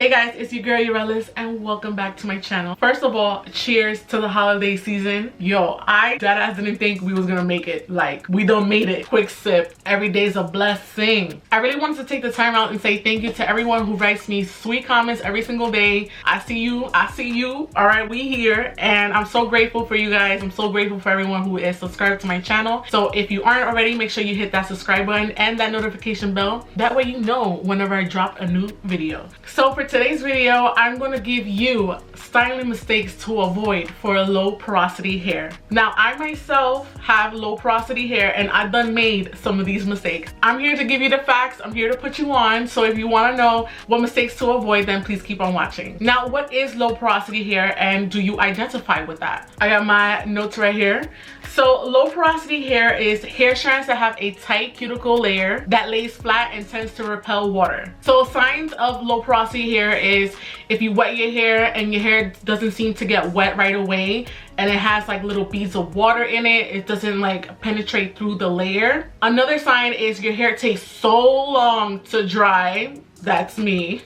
Hey guys, it's your girl Eurelis and welcome back to my channel. First of all, cheers to the holiday season. Yo, I didn't think we was gonna make it. Like, we done made it. Quick sip. Every day's a blessing. I really wanted to take the time out and say thank you to everyone who writes me sweet comments every single day. I see you. All right, we here, and I'm so grateful for you guys. I'm so grateful for everyone who is subscribed to my channel. So if you aren't already, make sure you hit that subscribe button and that notification bell. That way you know whenever I drop a new video. So for today's video, I'm going to give you styling mistakes to avoid for low porosity hair. Now, I myself have low porosity hair and I've done made some of these mistakes. I'm here to give you the facts. I'm here to put you on. So if you want to know what mistakes to avoid, then please keep on watching. Now, what is low porosity hair and do you identify with that? I got my notes right here. So low porosity hair is hair strands that have a tight cuticle layer that lays flat and tends to repel water. So signs of low porosity hair is if you wet your hair and your hair doesn't seem to get wet right away and it has like little beads of water in it, it doesn't like penetrate through the layer. Another sign is your hair takes so long to dry. That's me.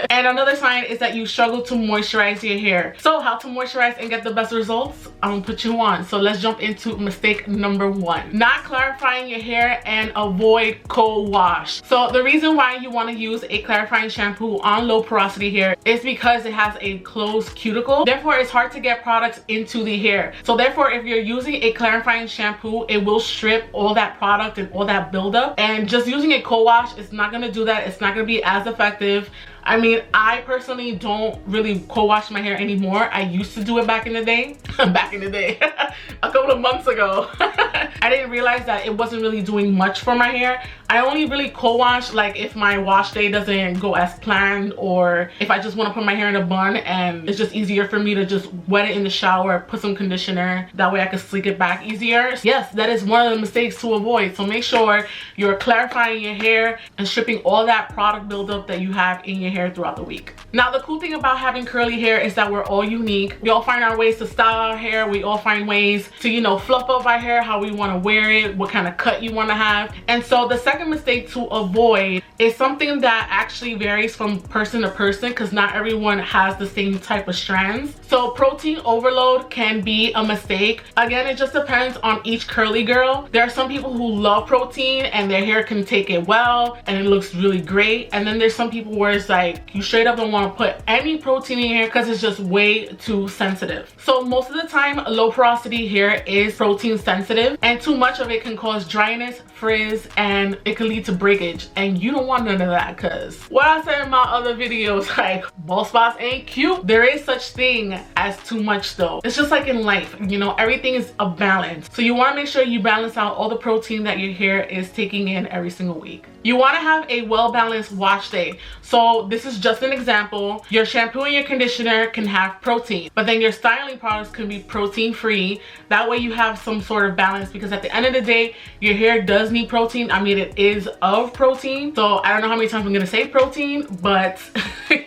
And another sign is that you struggle to moisturize your hair. So how to moisturize and get the best results? I'm gonna put you on. So let's jump into mistake number one. Not clarifying your hair and avoid co-wash. So the reason why you want to use a clarifying shampoo on low porosity hair is because it has a closed cuticle. Therefore, it's hard to get products into the hair. So therefore, if you're using a clarifying shampoo, it will strip all that product and all that buildup. And just using a co-wash is not gonna do that. It's not gonna be as effective. I mean, I personally don't really co-wash my hair anymore. I used to do it back in the day. A couple of months ago. I didn't realize that it wasn't really doing much for my hair. I only really co-wash like if my wash day doesn't go as planned, or if I just want to put my hair in a bun and it's just easier for me to just wet it in the shower, put some conditioner, that way I can sleek it back easier. Yes, that is one of the mistakes to avoid. So make sure you're clarifying your hair and stripping all that product buildup that you have in your hair throughout the week. Now, the cool thing about having curly hair is that we're all unique. We all find our ways to style our hair. We all find ways to, you know, fluff up our hair, how we want to wear it, what kind of cut you want to have. And so the second mistake to avoid is something that actually varies from person to person, because not everyone has the same type of strands. So protein overload can be a mistake. Again, it just depends on each curly girl. There are some people who love protein and their hair can take it well and it looks really great. And then there's some people where it's like you straight up don't want to put any protein in your hair because it's just way too sensitive. So most of the time, low porosity hair is protein sensitive, and too much of it can cause dryness, frizz, and it can lead to breakage, and you don't want none of that. Because what I said in my other videos, like, bald spots ain't cute. There is such thing as too much though. It's just like in life, you know, everything is a balance. So you want to make sure you balance out all the protein that your hair is taking in every single week. You want to have a well-balanced wash day. So this is just an example. Your shampoo and your conditioner can have protein, but then your styling products can be protein free. That way you have some sort of balance, because at the end of the day, your hair does need protein. I mean, it is of protein. So I don't know how many times I'm gonna say protein, but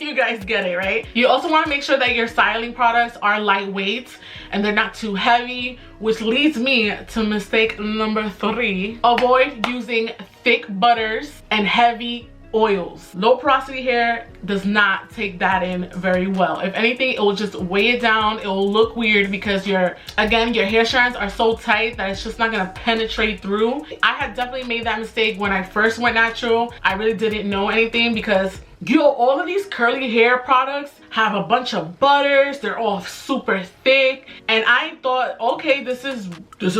you guys get it, right? You also want to make sure that your styling products are lightweight and they're not too heavy, which leads me to mistake number 3. Avoid using thick butters and heavy oils. Low porosity hair does not take that in very well. If anything, it will just weigh it down. It will look weird because your hair strands are so tight that it's just not gonna penetrate through. I had definitely made that mistake when I first went natural. I really didn't know anything because all of these curly hair products have a bunch of butters. They're all super thick, and I thought, okay, this is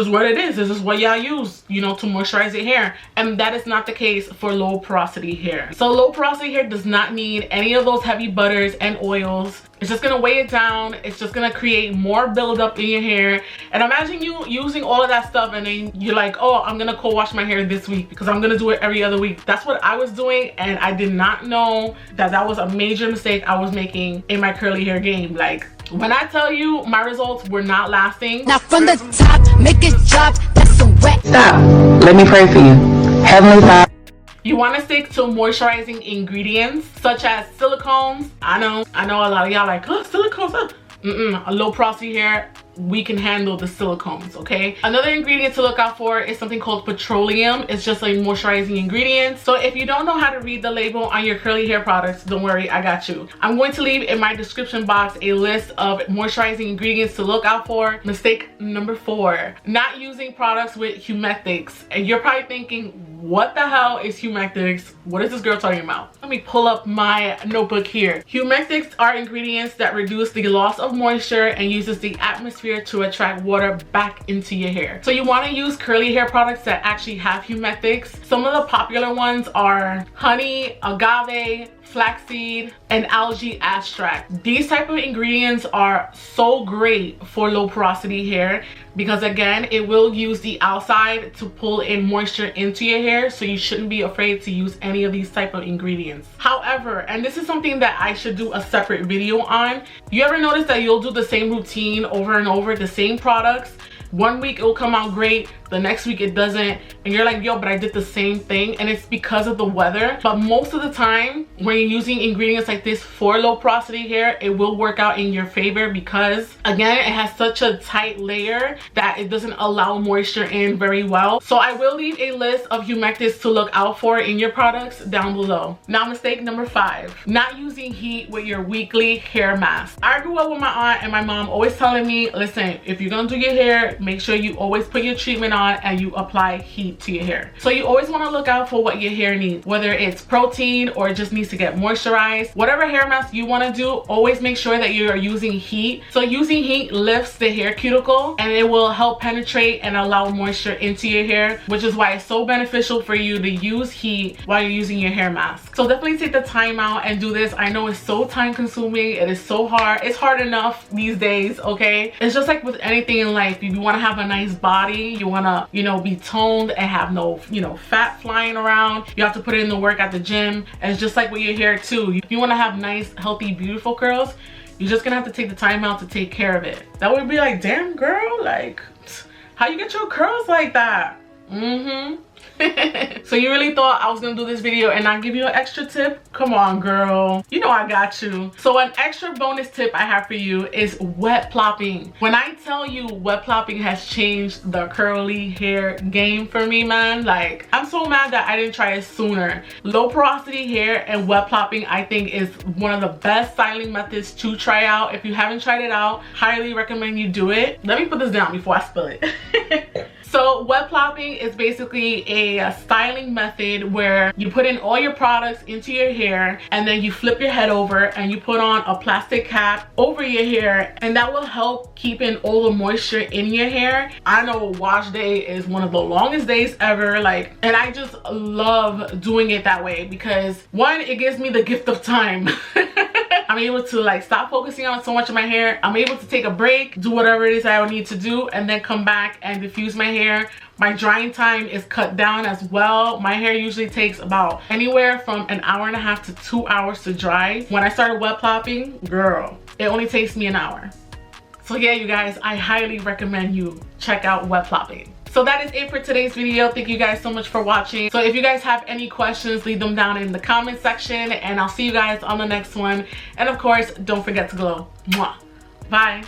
what it is. This is what y'all use, you know, to moisturize your hair. And that is not the case for low porosity hair. So low porosity hair does not need any of those heavy butters and oils. It's just gonna weigh it down. It's just gonna create more buildup in your hair. And imagine you using all of that stuff and then you're like, oh, I'm gonna co-wash my hair this week because I'm gonna do it every other week. That's what I was doing, and I did not know that that was a major mistake I was making in my curly hair game. Like, when I tell you my results were not lasting. Now from the top, make it drop. That's some wet. Stop. Let me pray for you. Heavenly Father. You want to stick to moisturizing ingredients such as silicones. I know a lot of y'all like, oh, silicones. A low porosity hair, we can handle the silicones, okay? Another ingredient to look out for is something called petroleum. It's just a moisturizing ingredient. So if you don't know how to read the label on your curly hair products, don't worry, I got you. I'm going to leave in my description box a list of moisturizing ingredients to look out for. Mistake number 4, not using products with humectants. And you're probably thinking, what the hell is humectants? What is this girl talking about? Let me pull up my notebook here. Humectants are ingredients that reduce the loss of moisture and uses the atmosphere to attract water back into your hair. So you want to use curly hair products that actually have humectants. Some of the popular ones are honey, agave, flaxseed, and algae extract. These type of ingredients are so great for low porosity hair because again, it will use the outside to pull in moisture into your hair, so you shouldn't be afraid to use any of these type of ingredients. However, and this is something that I should do a separate video on, you ever notice that you'll do the same routine over and over, the same products? One week it will come out great, the next week it doesn't, and you're like, yo, but I did the same thing, and it's because of the weather. But most of the time when you're using ingredients like this for low porosity hair, it will work out in your favor because again, it has such a tight layer that it doesn't allow moisture in very well. So I will leave a list of humectants to look out for in your products down below. Now mistake number 5, not using heat with your weekly hair mask. I grew up with my aunt and my mom always telling me, listen, if you're gonna do your hair, make sure you always put your treatment on and you apply heat to your hair. So you always want to look out for what your hair needs, whether it's protein or it just needs to get moisturized. Whatever hair mask you want to do, always make sure that you are using heat. So using heat lifts the hair cuticle and it will help penetrate and allow moisture into your hair, which is why it's so beneficial for you to use heat while you're using your hair mask. So definitely take the time out and do this. I know it's so time consuming, it is so hard. It's hard enough these days, okay? It's just like with anything in life. If you want to have a nice body, you want to, you know, be toned and have no, you know, fat flying around, you have to put in the work at the gym. And it's just like with your hair too. If you want to have nice, healthy, beautiful curls, you're just gonna have to take the time out to take care of it. That would be like, damn girl, like, how you get your curls like that? So you really thought I was gonna do this video and not give you an extra tip? Come on, girl, you know I got you. So an extra bonus tip I have for you is wet plopping. When I tell you wet plopping has changed the curly hair game for me, man, like, I'm so mad that I didn't try it sooner. Low porosity hair and wet plopping, I think, is one of the best styling methods to try out. If you haven't tried it out, highly recommend you do it. Let me put this down before I spill it. So wet plopping is basically a styling method where you put in all your products into your hair and then you flip your head over and you put on a plastic cap over your hair, and that will help keep in all the moisture in your hair. I know wash day is one of the longest days ever, like, and I just love doing it that way because one, it gives me the gift of time. I'm able to like stop focusing on so much of my hair. I'm able to take a break, do whatever it is I need to do, and then come back and diffuse my hair. My drying time is cut down as well. My hair usually takes about anywhere from an hour and a half to 2 hours to dry. When I started wet plopping, girl, it only takes me an hour. So yeah, you guys, I highly recommend you check out wet plopping. So that is it for today's video. Thank you guys so much for watching. So if you guys have any questions, leave them down in the comment section and I'll see you guys on the next one. And of course, don't forget to glow. Mwah. Bye.